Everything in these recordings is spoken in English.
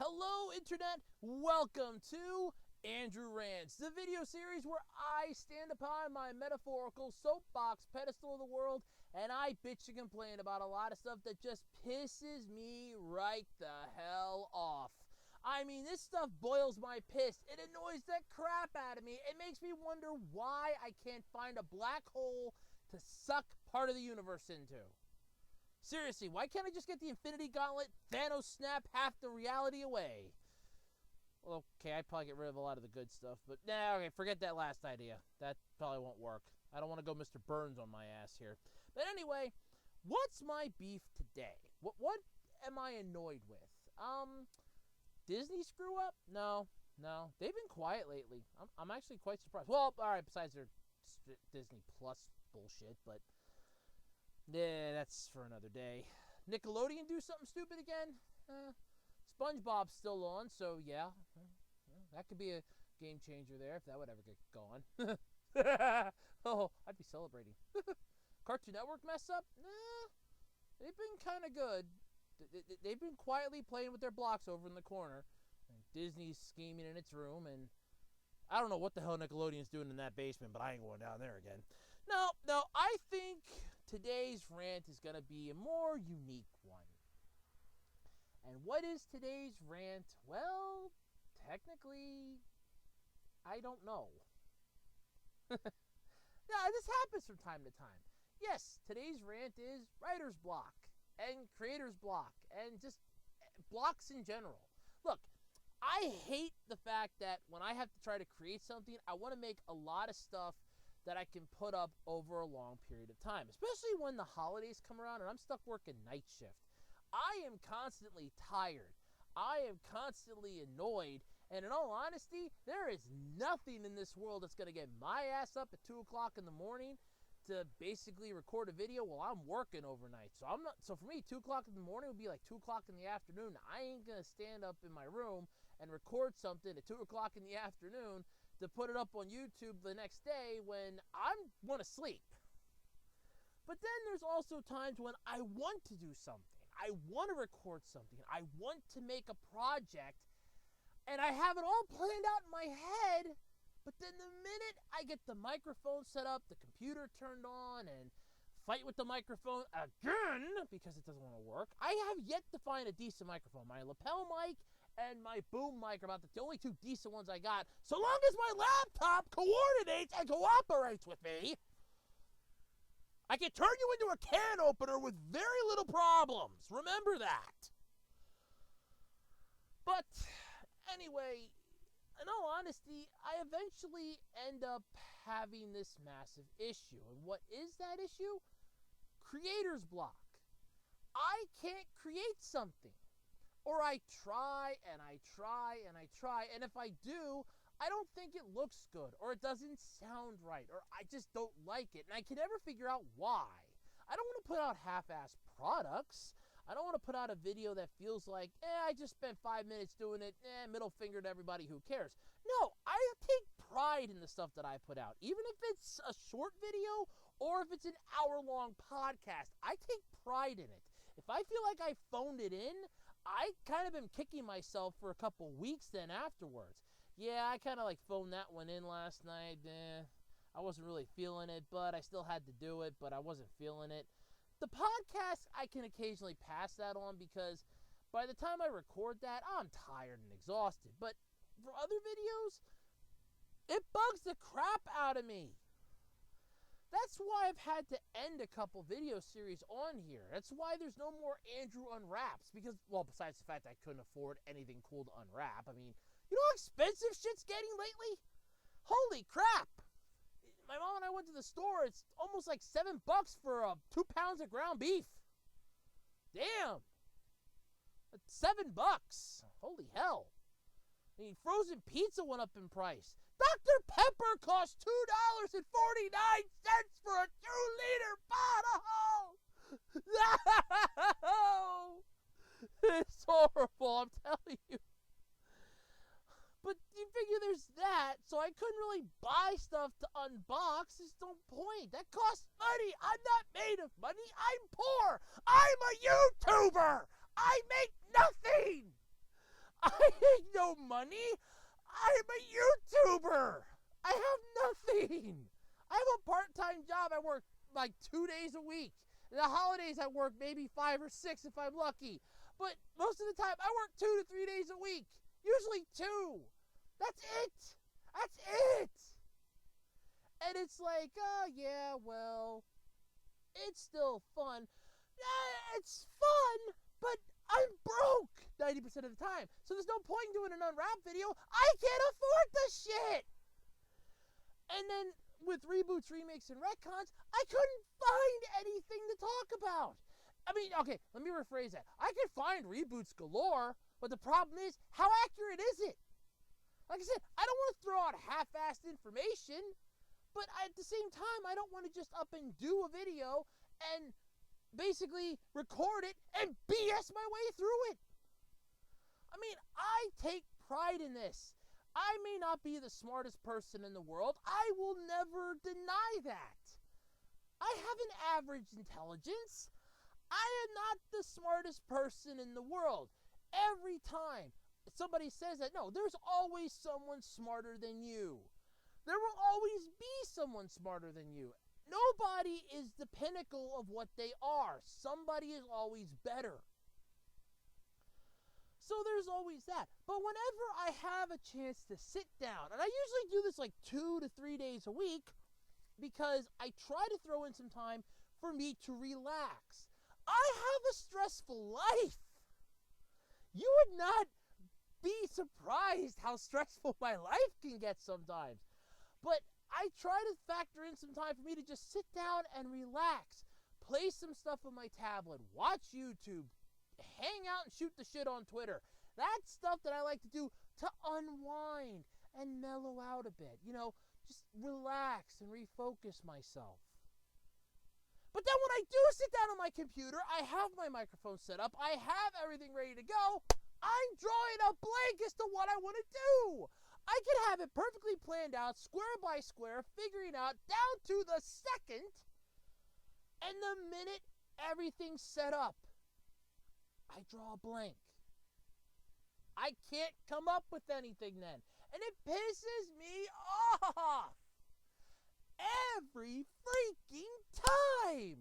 Hello, Internet. Welcome to Andrew Rants, the video series where I stand upon my metaphorical soapbox pedestal of the world and I bitch and complain about a lot of stuff that just pisses me right the hell off. I mean, this stuff boils my piss. It annoys the crap out of me. It makes me wonder why I can't find a black hole to suck part of the universe into. Seriously, why can't I just get the Infinity Gauntlet, Thanos snap half the reality away? Well, okay, I'd probably get rid of a lot of the good stuff, but nah, okay, forget that last idea. That probably won't work. I don't want to go Mr. Burns on my ass here. But anyway, what's my beef today? What am I annoyed with? Disney screw up? No. They've been quiet lately. I'm actually quite surprised. Well, all right, besides their Disney Plus bullshit, but yeah, that's for another day. Nickelodeon do something stupid again? SpongeBob's still on, so yeah, that could be a game changer there if that would ever get going. Oh, I'd be celebrating. Cartoon Network mess up? Nah, they've been kind of good. They've been quietly playing with their blocks over in the corner. And Disney's scheming in its room, and I don't know what the hell Nickelodeon's doing in that basement, but I ain't going down there again. No, I think today's rant is going to be a more unique one. And what is today's rant? Well, technically, I don't know. Now, this happens from time to time. Yes, today's rant is writer's block and creator's block and just blocks in general. Look, I hate the fact that when I have to try to create something, I want to make a lot of stuff that I can put up over a long period of time, especially when the holidays come around and I'm stuck working night shift. I am constantly tired. I am constantly annoyed. And in all honesty, there is nothing in this world that's going to get my ass up at 2 o'clock in the morning to basically record a video while I'm working overnight. So for me, 2 o'clock in the morning would be like 2 o'clock in the afternoon. I ain't going to stand up in my room and record something at 2 o'clock in the afternoon to put it up on YouTube the next day when I want to sleep. But then there's also times when I want to do something. I want to record something. I want to make a project. And I have it all planned out in my head. But then the minute I get the microphone set up, the computer turned on, and fight with the microphone again because it doesn't want to work, I have yet to find a decent microphone. My lapel mic and my boom mic are about the only two decent ones I got. So long as my laptop coordinates and cooperates with me, I can turn you into a can opener with very little problems. Remember that. But anyway, in all honesty, I eventually end up having this massive issue. And what is that issue? Creator's block. I can't create something. Or I try and I try and I try. And if I do, I don't think it looks good. Or it doesn't sound right. Or I just don't like it. And I can never figure out why. I don't want to put out half-assed products. I don't want to put out a video that feels like, I just spent 5 minutes doing it, middle finger to everybody who cares. No, I take pride in the stuff that I put out. Even if it's a short video or if it's an hour-long podcast, I take pride in it. If I feel like I phoned it in, I kind of been kicking myself for a couple weeks then afterwards. Yeah, I kind of like phoned that one in last night. I wasn't really feeling it, but I still had to do it, but I wasn't feeling it. The podcast, I can occasionally pass that on because by the time I record that, I'm tired and exhausted. But for other videos, it bugs the crap out of me. That's why I've had to end a couple video series on here. That's why there's no more Andrew Unwraps. Because, well, besides the fact I couldn't afford anything cool to unwrap. I mean, you know how expensive shit's getting lately? Holy crap. My mom and I went to the store. It's almost like $7 for 2 pounds of ground beef. Damn. That's $7. Holy hell. I mean, frozen pizza went up in price. Dr. Pepper cost $2.49 for a 2-liter bottle. No. It's horrible, I'm telling you. But you figure there's that, so I couldn't really buy stuff to unbox. There's no point. That costs money. I'm not made of money. I'm poor. I'm a YouTuber. I make nothing. I make no money. I'm a YouTuber. I have nothing. I have a part-time job. I work like 2 days a week. The holidays I work maybe 5 or 6 if I'm lucky. But most of the time I work 2 to 3 days a week. Usually 2. That's it. That's it. And it's like, oh yeah, well, it's still fun. Yeah, it's fun, but I'm broke 90% of the time. So there's no point in doing an unwrapped video. I can't afford the shit. And then with reboots, remakes, and retcons, I couldn't find anything to talk about. I mean, okay, let me rephrase that. I could find reboots galore, but the problem is, how accurate is it? Like I said, I don't want to throw out half-assed information, but at the same time, I don't want to just up and do a video and basically record it and BS my way through it. I mean, I take pride in this. I may not be the smartest person in the world. I will never deny that. I have an average intelligence. I am not the smartest person in the world. Every time somebody says that, no, there's always someone smarter than you. There will always be someone smarter than you. Nobody is the pinnacle of what they are. Somebody is always better. So there's always that. But whenever I have a chance to sit down, and I usually do this like 2 to 3 days a week, because I try to throw in some time for me to relax. I have a stressful life. You would not be surprised how stressful my life can get sometimes. But I try to factor in some time for me to just sit down and relax, play some stuff on my tablet, watch YouTube, hang out and shoot the shit on Twitter. That's stuff that I like to do to unwind and mellow out a bit. You know, just relax and refocus myself. But then when I do sit down on my computer, I have my microphone set up, I have everything ready to go, I'm drawing a blank as to what I want to do. I can have it perfectly planned out, square by square, figuring out down to the second, and the minute everything's set up, I draw a blank. I can't come up with anything then. And it pisses me off every freaking time.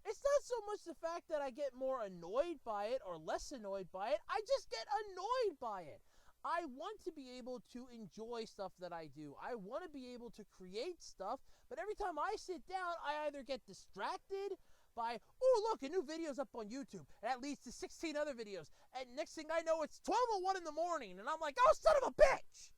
It's not so much the fact that I get more annoyed by it or less annoyed by it. I just get annoyed by it. I want to be able to enjoy stuff that I do. I want to be able to create stuff, but every time I sit down, I either get distracted by, oh, look, a new video's up on YouTube, and that leads to 16 other videos, and next thing I know, it's 12:01 in the morning, and I'm like, oh, son of a bitch!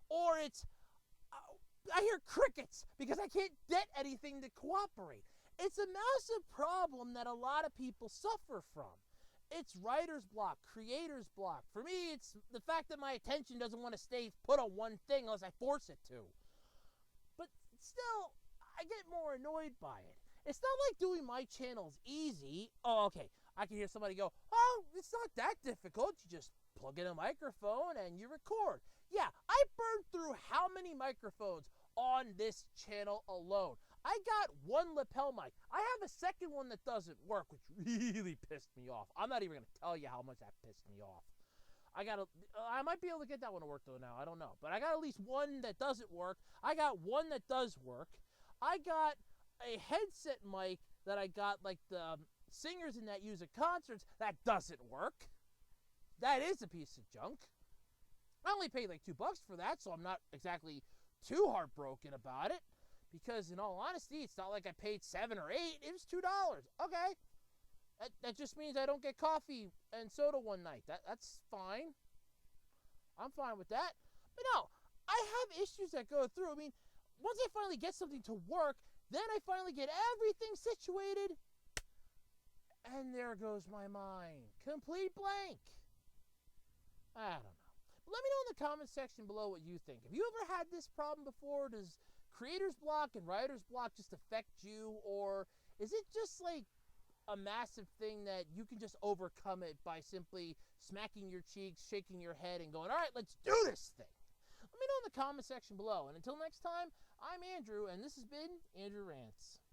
Or it's, I hear crickets because I can't get anything to cooperate. It's a massive problem that a lot of people suffer from. It's writer's block, creator's block. For me, it's the fact that my attention doesn't want to stay put on one thing unless I force it to. But still, I get more annoyed by it. It's not like doing my channels easy. Oh, okay. I can hear somebody go, oh, it's not that difficult. You just plug in a microphone and you record. Yeah, I burned through how many microphones on this channel alone? I got one lapel mic. I have a second one that doesn't work, which really pissed me off. I'm not even going to tell you how much that pissed me off. I might be able to get that one to work though now. I don't know. But I got at least one that doesn't work. I got one that does work. I got a headset mic that I got like the singers in that use at concerts that doesn't work. That is a piece of junk. I only paid like $2 for that, so I'm not exactly too heartbroken about it. Because in all honesty, it's not like I paid $7 or $8. It was $2. Okay. That just means I don't get coffee and soda one night. That's fine. I'm fine with that. But no, I have issues that go through. I mean, once I finally get something to work, then I finally get everything situated, and there goes my mind. Complete blank. I don't know. Let me know in the comment section below what you think. Have you ever had this problem before? Does creator's block and writer's block just affect you? Or is it just like a massive thing that you can just overcome it by simply smacking your cheeks, shaking your head, and going, all right, let's do this thing? Let me know in the comment section below. And until next time, I'm Andrew, and this has been Andrew Rants.